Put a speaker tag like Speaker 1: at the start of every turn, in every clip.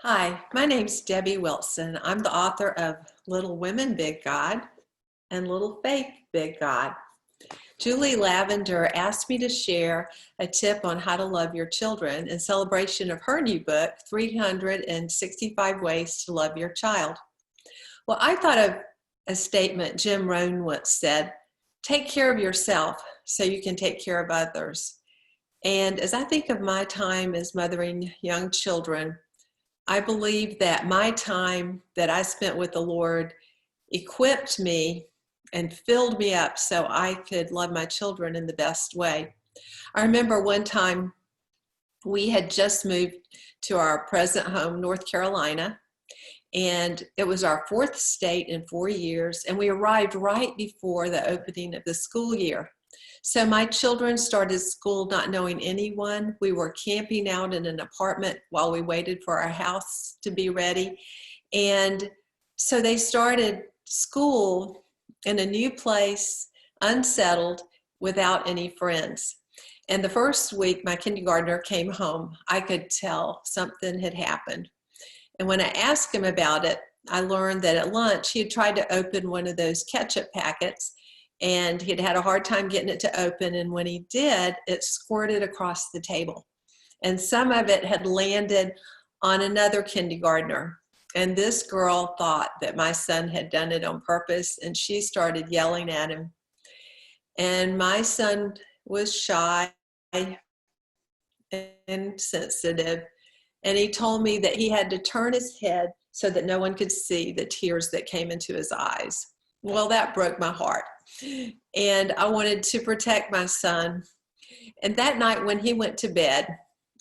Speaker 1: Hi, my name's Debbie Wilson. I'm the author of Little Women, Big God and Little Faith, Big God. Julie Lavender asked me to share a tip on how to love your children in celebration of her new book, 365 Ways to Love Your Child. Well, I thought of a statement Jim Rohn once said, take care of yourself so you can take care of others. And as I think of my time as mothering young children, I believe that my time that I spent with the Lord equipped me and filled me up so I could love my children in the best way. I remember one time we had just moved to our present home, North Carolina, and it was our fourth state in 4 years, and we arrived right before the opening of the school year. So my children started school not knowing anyone. We were camping out in an apartment while we waited for our house to be ready. And so they started school in a new place, unsettled, without any friends. And the first week my kindergartner came home, I could tell something had happened. And when I asked him about it, I learned that at lunch he had tried to open one of those ketchup packets, and he'd had a hard time getting it to open, and when he did, it squirted across the table. And some of it had landed on another kindergartner. And this girl thought that my son had done it on purpose, and she started yelling at him. And my son was shy and sensitive, and he told me that he had to turn his head so that no one could see the tears that came into his eyes. Well, that broke my heart. And I wanted to protect my son. And that night when he went to bed,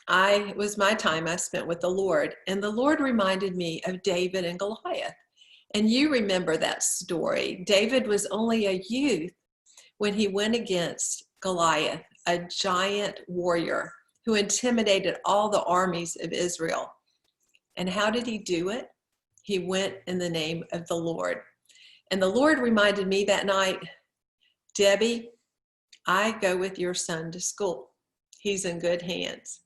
Speaker 1: it was my time I spent with the Lord. And the Lord reminded me of David and Goliath. And you remember that story. David was only a youth when he went against Goliath, a giant warrior who intimidated all the armies of Israel. And how did he do it? He went in the name of the Lord. And the Lord reminded me that night, Debbie, I go with your son to school. He's in good hands.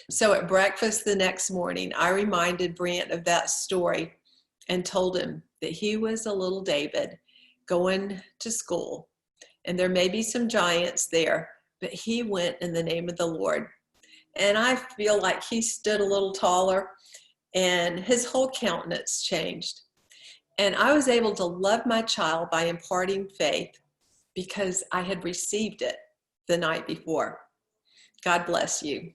Speaker 1: So at breakfast the next morning, I reminded Brant of that story and told him that he was a little David going to school. And there may be some giants there, but he went in the name of the Lord. And I feel like he stood a little taller and his whole countenance changed. And I was able to love my child by imparting faith because I had received it the night before. God bless you.